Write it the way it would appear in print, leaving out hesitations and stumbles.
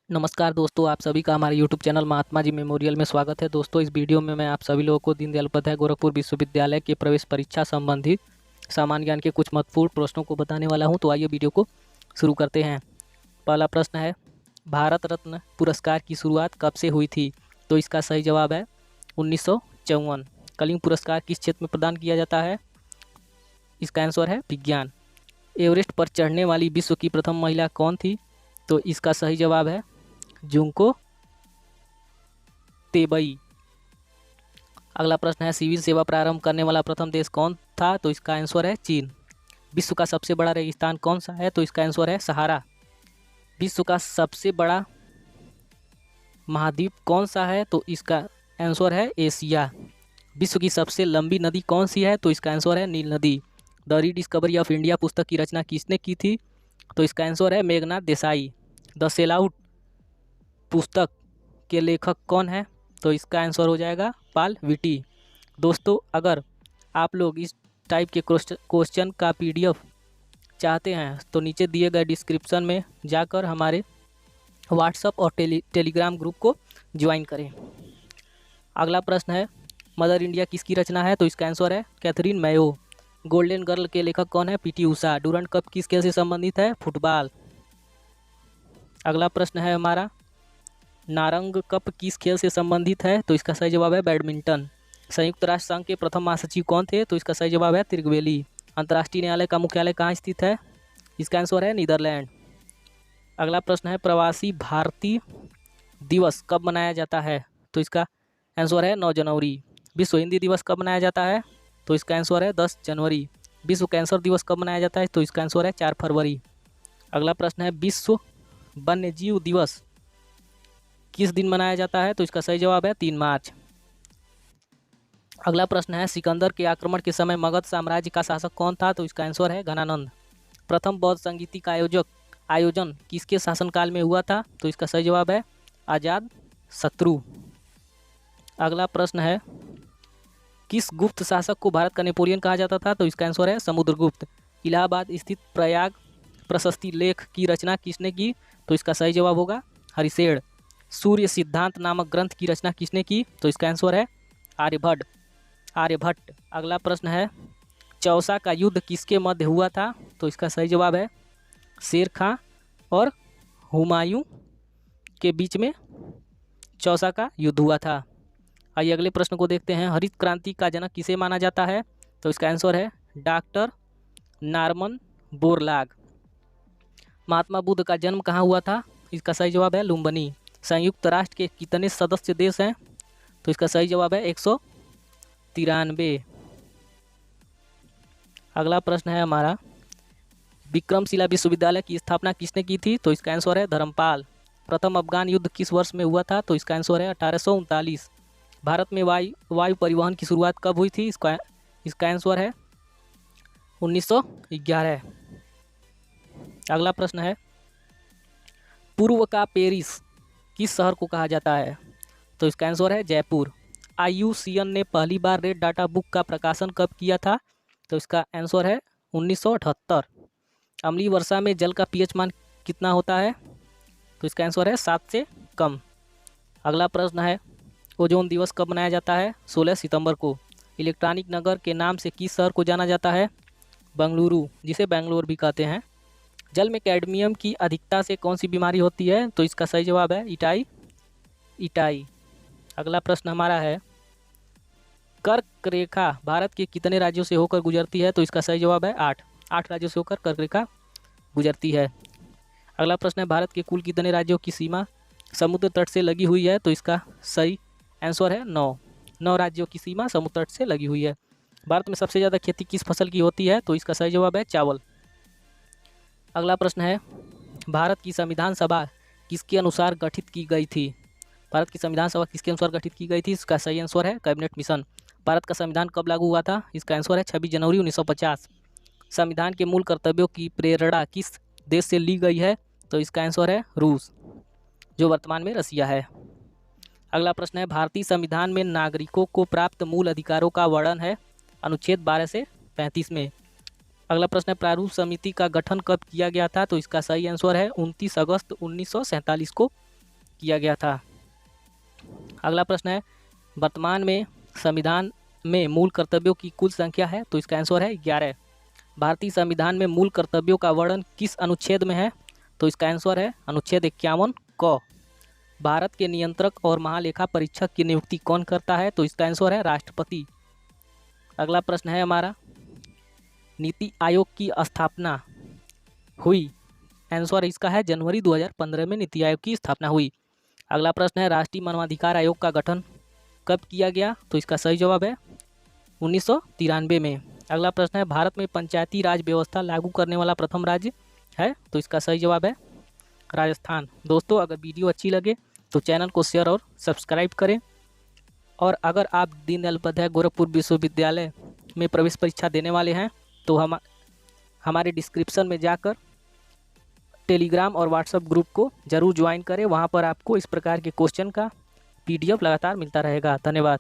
नमस्कार दोस्तों, आप सभी का हमारे YouTube channel Mahatma ji memorial में स्वागत है। दोस्तों, इस वीडियो में मैं आप सभी लोगों को दीनदयाल उपाध्याय गोरखपुर विश्वविद्यालय के प्रवेश परीक्षा संबंधित सामान्य ज्ञान के कुछ महत्वपूर्ण प्रश्नों को बताने वाला हूं। तो आइए वीडियो को शुरू करते हैं। पहला प्रश्न है, भारत रत्न पुरस्कार की शुरुआत कब से हुई थी? तो इसका सही जवाब है 1954। कलिंग पुरस्कार किस क्षेत्र में प्रदान किया जाता है? इसका आंसर है विज्ञान। एवरेस्ट पर चढ़ने वाली विश्व की प्रथम महिला कौन थी? तो इसका सही जवाब है जुंको तेबई। अगला प्रश्न है, सिविल सेवा प्रारंभ करने वाला प्रथम देश कौन था? तो इसका आंसर है चीन। विश्व का सबसे बड़ा रेगिस्तान कौन सा है? तो इसका आंसर है सहारा। विश्व का सबसे बड़ा महाद्वीप कौन सा है? तो इसका आंसर है एशिया। विश्व की सबसे लंबी नदी कौन सी है? तो इसका आंसर है नील नदी। द रीडिस्कवरी ऑफ इंडिया पुस्तक की रचना किसने की थी? तो इसका आंसर है Meghnath Desai. The sell out पुस्तक के लेखक कौन है? तो इसका आंसर हो जाएगा पाल विटी। दोस्तों, अगर आप लोग इस टाइप के क्वेश्चन का पीडीएफ चाहते हैं तो नीचे दिए गए डिस्क्रिप्शन में जाकर हमारे व्हाट्सएप और टेलीग्राम ग्रुप को ज्वाइन करें। अगला प्रश्न है, मदर इंडिया किसकी रचना है? तो इसका आंसर है कैथरीन मैयो। गोल्डन गर्ल के लेखक कौन है? पीटी उषा। डूरंड कप किस खेल से संबंधित है? फुटबॉल। अगला प्रश्न है हमारा, नारंग कप किस खेल से संबंधित है? तो इसका सही जवाब है बैडमिंटन। संयुक्त राष्ट्र संघ के प्रथम महासचिव कौन थे? तो इसका सही जवाब है त्रिगवेली। अंतर्राष्ट्रीय न्यायालय का मुख्यालय कहाँ स्थित है? इसका आंसर है नीदरलैंड। अगला प्रश्न है, प्रवासी भारतीय दिवस कब मनाया जाता है? तो इसका आंसर है 9 जनवरी। विश्व हिंदी दिवस कब मनाया जाता है? तो इसका आंसर है 10 जनवरी। विश्व कैंसर दिवस कब मनाया जाता है? तो इसका आंसर है 4 फरवरी। अगला प्रश्न है, विश्व वन्य जीव दिवस किस दिन मनाया जाता है? तो इसका सही जवाब है 3 मार्च। अगला प्रश्न है, सिकंदर के आक्रमण के समय मगध साम्राज्य का शासक कौन था? तो इसका आंसर है घनानंद। प्रथम बौद्ध संगीति का आयोजन किसके शासनकाल में हुआ था? तो इसका सही जवाब है आजाद शत्रु। अगला प्रश्न है, किस गुप्त शासक को भारत का नेपोलियन कहा जाता था? तो इसका आंसर है समुद्रगुप्त। इलाहाबाद स्थित प्रयाग प्रशस्ति लेख की रचना किसने की? तो इसका सही जवाब होगा हरिशेन। सूर्य सिद्धांत नामक ग्रंथ की रचना किसने की? तो इसका आंसर है आर्यभट्ट। अगला प्रश्न है, चौसा का युद्ध किसके मध्य हुआ था? तो इसका सही जवाब है शेर खां और हुमायूं के बीच में चौसा का युद्ध हुआ था। आइए अगले प्रश्न को देखते हैं, हरित क्रांति का जनक किसे माना जाता है? तो इसका आंसर है doctor Norman Borlaug. Mahatma Buddha का जन्म कहाँ हुआ था? इसका सही जवाब है लुम्बिनी। संयुक्त राष्ट्र के कितने सदस्य देश हैं? तो इसका सही जवाब है 193। अगला प्रश्न है हमारा, विक्रमशिला विश्वविद्यालय की स्थापना किसने की थी? तो इसका आंसर है धर्मपाल। प्रथम अफगान युद्ध किस वर्ष में हुआ था? तो इसका आंसर है 1839। भारत में वायु परिवहन की शुरुआत कब हुई थी? इसका आंसर है 1911। अगला प्रश्न है, पूर्व का पेरिस किस शहर को कहा जाता है? तो इसका आंसर है जयपुर। IUCN ने पहली बार रेड डाटा बुक का प्रकाशन कब किया था? तो इसका आंसर है 1978। अम्लीय वर्षा में जल का pH मान कितना होता है? तो इसका आंसर है 7 से कम। अगला प्रश्न है, ओजोन दिवस कब मनाया जाता है? 16 सितंबर को। इलेक्ट्रॉनिक नगर के नाम से किस शहर को जाना जाता है? बेंगलुरु, जिसे बेंगलोर भी कहते हैं। जल में कैडमियम की अधिकता से कौन सी बीमारी होती है? तो इसका सही जवाब है इटाई। अगला प्रश्न हमारा है, कर्क रेखा भारत के कितने राज्यों से होकर गुजरती है? तो इसका सही जवाब है 8 राज्यों से होकर कर्क रेखा गुजरती है। अगला प्रश्न है, भारत के कुल कितने राज्यों की सीमा समुद्र तट से लगी हुई है? तो इसका सही आंसर है 9 राज्यों की सीमा समुद्र तट से लगी हुई है। भारत में सबसे ज़्यादा खेती किस फसल की होती है? तो इसका सही जवाब है चावल। अगला प्रश्न है, भारत की संविधान सभा किसके अनुसार गठित की गई थी? भारत की संविधान सभा किसके अनुसार गठित की गई थी? इसका सही आंसर है कैबिनेट मिशन। भारत का संविधान कब लागू हुआ था? इसका आंसर है 26 जनवरी 1950। संविधान के मूल कर्तव्यों की प्रेरणा किस देश से ली गई है? तो इसका आंसर है रूस, जो वर्तमान में रसिया है। अगला प्रश्न है, भारतीय संविधान में नागरिकों को प्राप्त मूल अधिकारों का वर्णन है अनुच्छेद 12 से 35 में। अगला प्रश्न है, प्रारूप समिति का गठन कब किया गया था? तो इसका सही आंसर है 29 अगस्त 1947 को किया गया था? अगला प्रश्न है, वर्तमान में संविधान में मूल कर्तव्यों की कुल संख्या है? तो इसका आंसर है 11। भारतीय संविधान में मूल कर्तव्यों का वर्णन किस अनुच्छेद में है? तो इसका आंसर है अनुच्छेद 51 क। भारत के नियंत्रक और महालेखा परीक्षक की नियुक्ति कौन करता है? तो इसका आंसर है राष्ट्रपति। अगला प्रश्न है हमारा, नीति आयोग की स्थापना हुई? आंसर इसका है जनवरी 2015 में नीति आयोग की स्थापना हुई। अगला प्रश्न है, राष्ट्रीय मानवाधिकार आयोग का गठन कब किया गया? तो इसका सही जवाब है 1993 में। अगला प्रश्न है, भारत में पंचायती राज व्यवस्था लागू करने वाला प्रथम राज्य है? तो इसका सही जवाब है राजस्थान। दोस्तों, अगर वीडियो अच्छी लगे तो चैनल को शेयर और सब्सक्राइब करें। और अगर आप दीनदयाल उपाध्याय गोरखपुर विश्वविद्यालय में प्रवेश परीक्षा देने वाले हैं तो हमारे डिस्क्रिप्शन में जाकर टेलीग्राम और व्हाट्सएप ग्रुप को ज़रूर ज्वाइन करें। वहाँ पर आपको इस प्रकार के क्वेश्चन का PDF लगातार मिलता रहेगा। धन्यवाद।